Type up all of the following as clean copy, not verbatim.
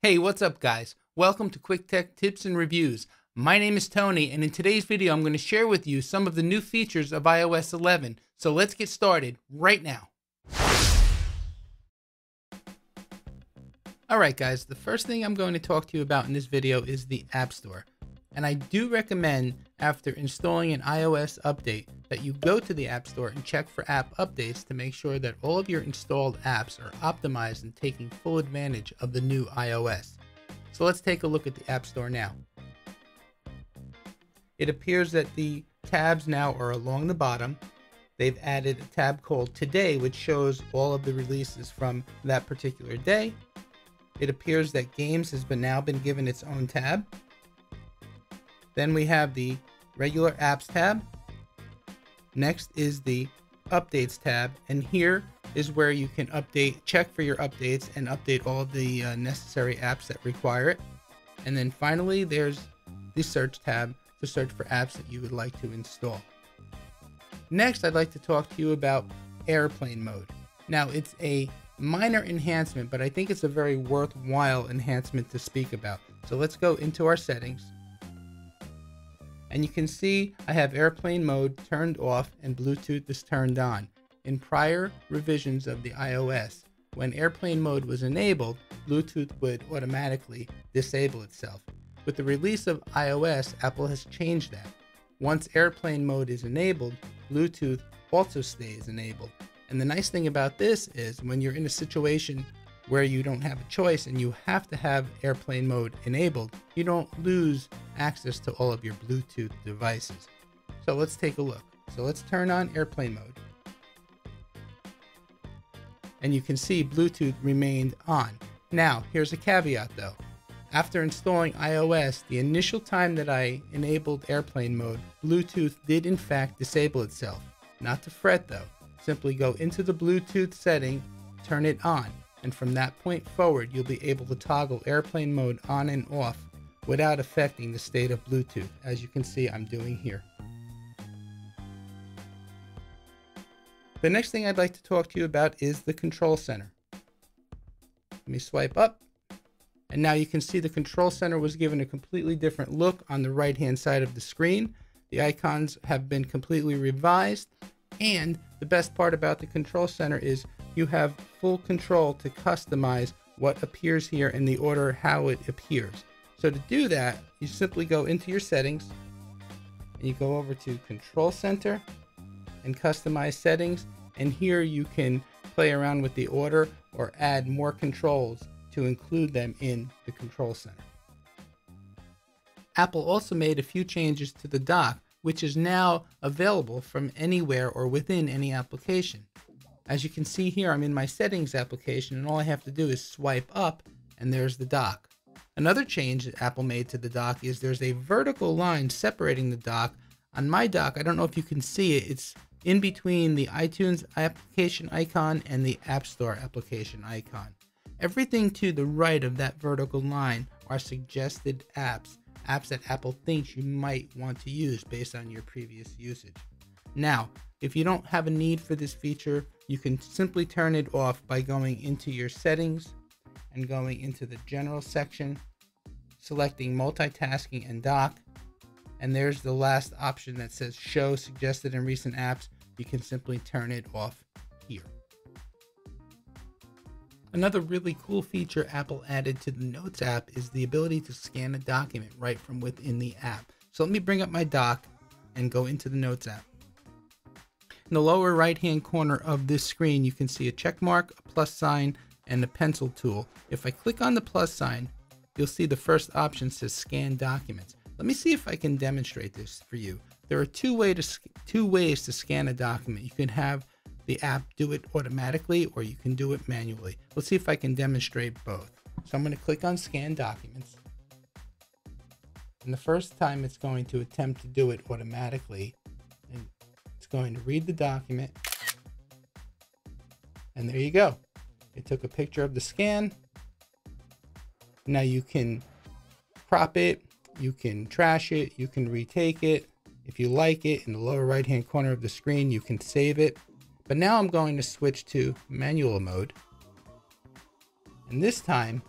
Hey, what's up guys? Welcome to Quick Tech Tips and Reviews. My name is Tony, and in today's video I'm going to share with you some of the new features of iOS 11. So let's get started right now. Alright guys, the first thing I'm going to talk to you about in this video is the App Store. And I do recommend, after installing an iOS update, that you go to the App Store and check for app updates to make sure that all of your installed apps are optimized and taking full advantage of the new iOS. So let's take a look at the App Store now. It appears that the tabs now are along the bottom. They've added a tab called Today, which shows all of the releases from that particular day. It appears that Games has now been given its own tab. Then we have the regular apps tab. Next is the updates tab, and here is where you can check for your updates and update all of the necessary apps that require it. And then finally there's the search tab to search for apps that you would like to install. Next, I'd like to talk to you about airplane mode. Now, it's a minor enhancement, but I think it's a very worthwhile enhancement to speak about. So let's go into our settings. And you can see I have airplane mode turned off and Bluetooth is turned on. In prior revisions of the iOS, when airplane mode was enabled, Bluetooth would automatically disable itself. With the release of iOS, Apple has changed that. Once airplane mode is enabled, Bluetooth also stays enabled. And the nice thing about this is when you're in a situation where you don't have a choice and you have to have airplane mode enabled, you don't lose access to all of your Bluetooth devices. So let's take a look. So let's turn on airplane mode. And you can see Bluetooth remained on. Now, here's a caveat though. After installing iOS, the initial time that I enabled airplane mode, Bluetooth did in fact disable itself. Not to fret though. Simply go into the Bluetooth setting, turn it on. And from that point forward, you'll be able to toggle airplane mode on and off without affecting the state of Bluetooth, as you can see I'm doing here. The next thing I'd like to talk to you about is the Control Center. Let me swipe up, and now you can see the Control Center was given a completely different look on the right-hand side of the screen. The icons have been completely revised, and the best part about the Control Center is you have full control to customize what appears here in the order how it appears. So to do that, you simply go into your settings and you go over to Control Center and customize settings, and here you can play around with the order or add more controls to include them in the Control Center. Apple also made a few changes to the dock, which is now available from anywhere or within any application. As you can see here, I'm in my settings application, and all I have to do is swipe up and there's the dock. Another change that Apple made to the dock is there's a vertical line separating the dock. On my dock, I don't know if you can see it, it's in between the iTunes application icon and the App Store application icon. Everything to the right of that vertical line are suggested apps that Apple thinks you might want to use based on your previous usage. Now, if you don't have a need for this feature, you can simply turn it off by going into your settings and going into the general section, selecting multitasking and dock, and there's the last option that says show suggested and recent apps. You can simply turn it off here. Another really cool feature Apple added to the Notes app is the ability to scan a document right from within the app. So let me bring up my dock and go into the Notes app. In the lower right hand corner of this screen, you can see a check mark, a plus sign, and a pencil tool. If I click on the plus sign, you'll see the first option says scan documents. Let me see if I can demonstrate this for you. There are two ways to scan a document. You can have the app do it automatically, or you can do it manually. Let's see if I can demonstrate both. So I'm going to click on scan documents. And the first time it's going to attempt to do it automatically. And it's going to read the document. And there you go. It took a picture of the scan. Now you can crop it, you can trash it, you can retake it. If you like it, in the lower right hand corner of the screen, you can save it. But now I'm going to switch to manual mode. And this time,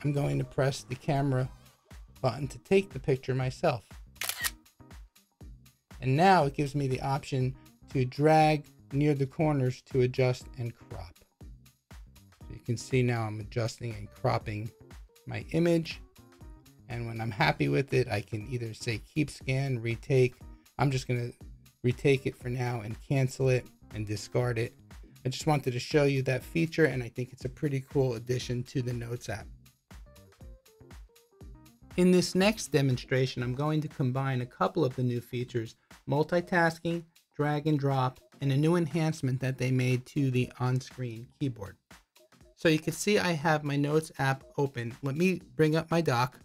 I'm going to press the camera button to take the picture myself. And now it gives me the option to drag near the corners to adjust and crop. So you can see now I'm adjusting and cropping my image. And when I'm happy with it, I can either say keep scan, retake. I'm just going to retake it for now and cancel it and discard it. I just wanted to show you that feature, and I think it's a pretty cool addition to the Notes app. In this next demonstration, I'm going to combine a couple of the new features: multitasking, drag and drop, and a new enhancement that they made to the on-screen keyboard. So you can see I have my Notes app open. Let me bring up my dock,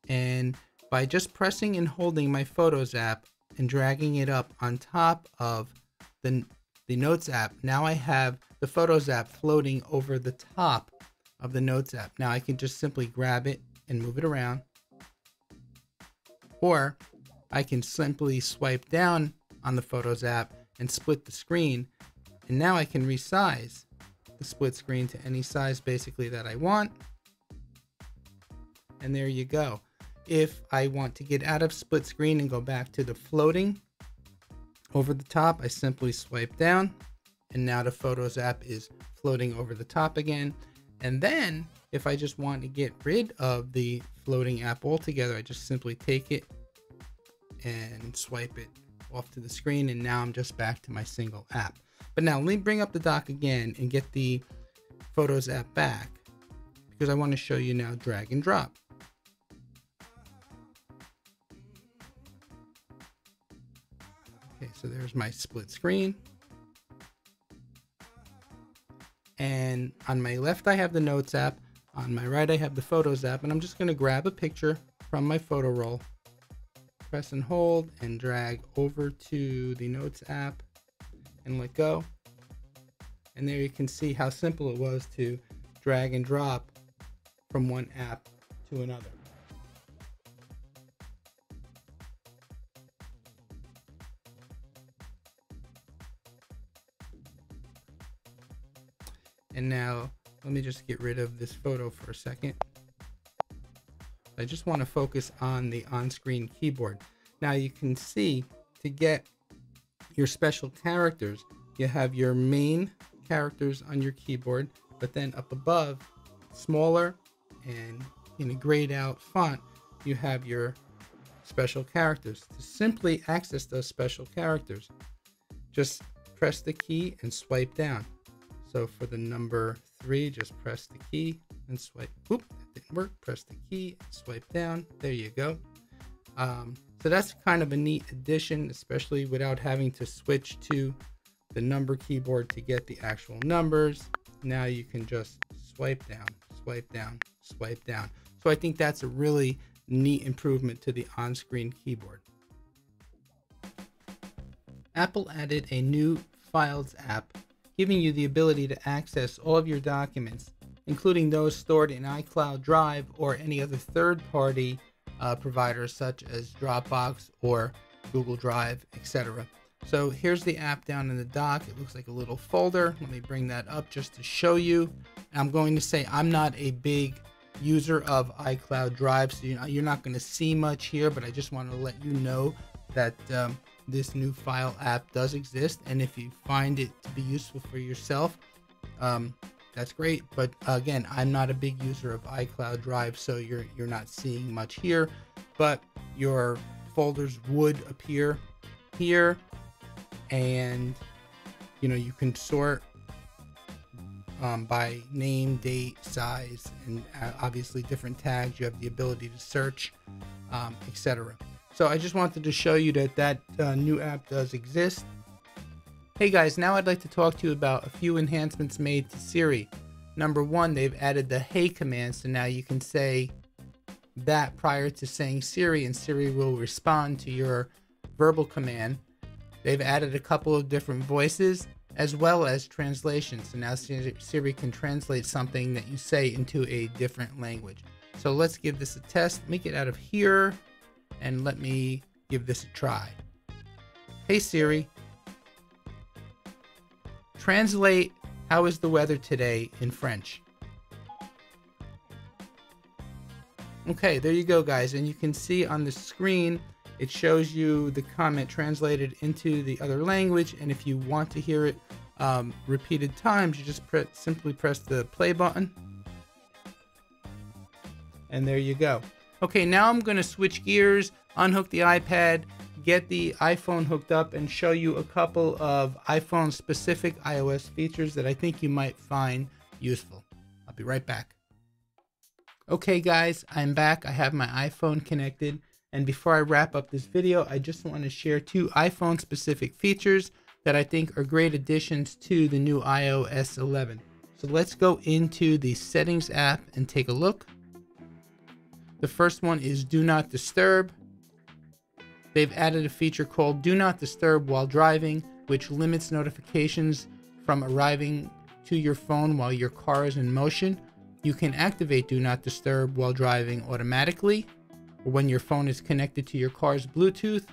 and by just pressing and holding my Photos app and dragging it up on top of the Notes app, now I have the Photos app floating over the top of the Notes app. Now I can just simply grab it and move it around, or I can simply swipe down on the Photos app and split the screen, and now I can resize the split screen to any size basically that I want, and there you go. If I want to get out of split screen and go back to the floating over the top, I simply swipe down, and now the Photos app is floating over the top again. And then if I just want to get rid of the floating app altogether, I just simply take it and swipe it off to the screen, and now I'm just back to my single app. But now let me bring up the dock again and get the Photos app back, because I want to show you now drag and drop. Okay, so there's my split screen. And on my left, I have the Notes app. On my right, I have the Photos app. And I'm just going to grab a picture from my photo roll, press and hold, and drag over to the Notes app and let go. And there you can see how simple it was to drag and drop from one app to another. And now let me just get rid of this photo for a second. I just want to focus on the on-screen keyboard. Now you can see, to get your special characters, you have your main characters on your keyboard, but then up above, smaller and in a grayed out font, you have your special characters. To simply access those special characters, just press the key and swipe down. So for the number 3, just press the key and swipe. Oop, that didn't work. Press the key and swipe down. There you go. So that's kind of a neat addition, especially without having to switch to the number keyboard to get the actual numbers. Now you can just swipe down, swipe down, swipe down. So I think that's a really neat improvement to the on-screen keyboard. Apple added a new Files app, giving you the ability to access all of your documents, including those stored in iCloud Drive or any other third-party providers such as Dropbox or Google Drive, etc. So here's the app down in the dock. It looks like a little folder. Let me bring that up just to show you. I'm going to say I'm not a big user of iCloud Drive, so you're not going to see much here, but I just want to let you know that this new file app does exist, and if you find it to be useful for yourself, that's great. But again, I'm not a big user of iCloud Drive, so you're not seeing much here, but your folders would appear here, and you can sort by name, date, size, and obviously different tags. You have the ability to search, etc. So I just wanted to show you that new app does exist. Hey guys, now I'd like to talk to you about a few enhancements made to Siri. Number 1, they've added the Hey command, so now you can say that prior to saying Siri, and Siri will respond to your verbal command. They've added a couple of different voices as well as translation, so now Siri can translate something that you say into a different language. So let's give this a test. Let me get out of here and let me give this a try. Hey Siri, translate "How is the weather today" in French. Okay, there you go, guys. And you can see on the screen, it shows you the comment translated into the other language. And if you want to hear it repeated times, you just simply press the play button. And there you go. Okay, now I'm going to switch gears, unhook the iPad, get the iPhone hooked up, and show you a couple of iPhone-specific iOS features that I think you might find useful. I'll be right back. Okay, guys, I'm back. I have my iPhone connected. And before I wrap up this video, I just want to share 2 iPhone-specific features that I think are great additions to the new iOS 11. So let's go into the Settings app and take a look. The first one is Do Not Disturb. They've added a feature called Do Not Disturb while driving, which limits notifications from arriving to your phone while your car is in motion. You can activate Do Not Disturb while driving automatically, or when your phone is connected to your car's Bluetooth,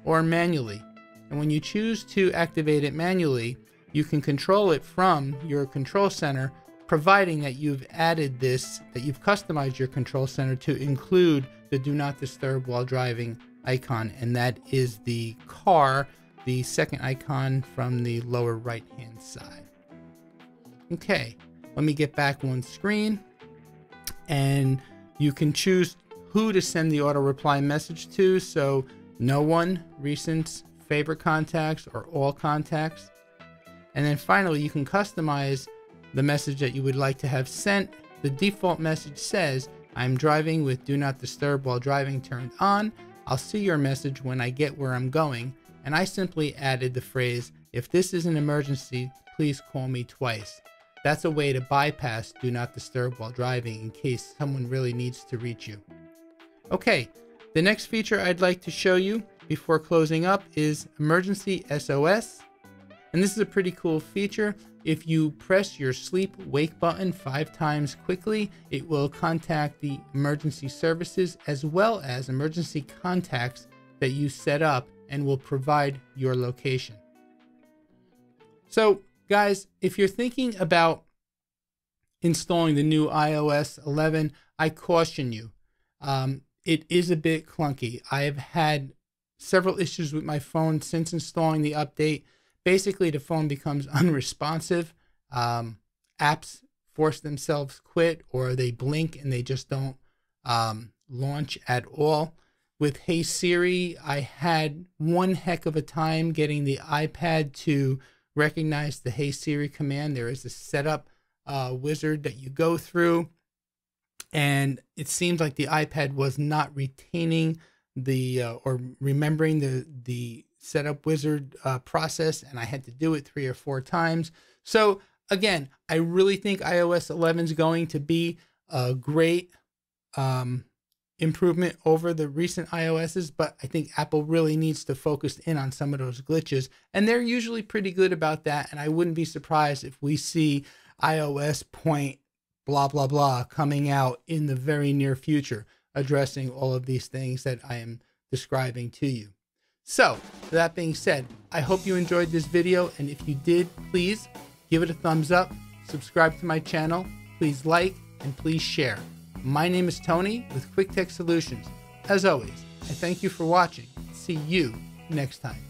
or manually. And when you choose to activate it manually, you can control it from your control center, providing that you've added this, that you've customized your control center to include the Do Not Disturb while driving icon, and that is the car, the second icon from the lower right hand side. Okay, let me get back one screen, and you can choose who to send the auto reply message to, so no one, recent, favorite contacts, or all contacts. And then finally, you can customize the message that you would like to have sent. The default message says, I'm driving with Do Not Disturb while driving turned on. I'll see your message when I get where I'm going. And I simply added the phrase, if this is an emergency, please call me twice. That's a way to bypass Do Not Disturb while driving in case someone really needs to reach you. Okay, the next feature I'd like to show you before closing up is Emergency SOS. And this is a pretty cool feature. If you press your sleep wake button 5 times quickly, it will contact the emergency services as well as emergency contacts that you set up and will provide your location. So guys, if you're thinking about installing the new iOS 11, I caution you. It is a bit clunky. I've had several issues with my phone since installing the update. Basically, the phone becomes unresponsive. Apps force themselves quit, or they blink and they just don't launch at all. With Hey Siri, I had one heck of a time getting the iPad to recognize the Hey Siri command. There is a setup wizard that you go through, and it seems like the iPad was not retaining the or remembering the setup wizard process, and I had to do it 3 or 4 times. So again, I really think iOS 11 is going to be a great improvement over the recent iOSs, but I think Apple really needs to focus in on some of those glitches, and they're usually pretty good about that. And I wouldn't be surprised if we see iOS point blah blah blah coming out in the very near future, addressing all of these things that I am describing to you. So that being said, I hope you enjoyed this video, and if you did, please give it a thumbs up, subscribe to my channel, please like, and please share. My name is Tony with Quick Tech Solutions. As always, I thank you for watching. See you next time.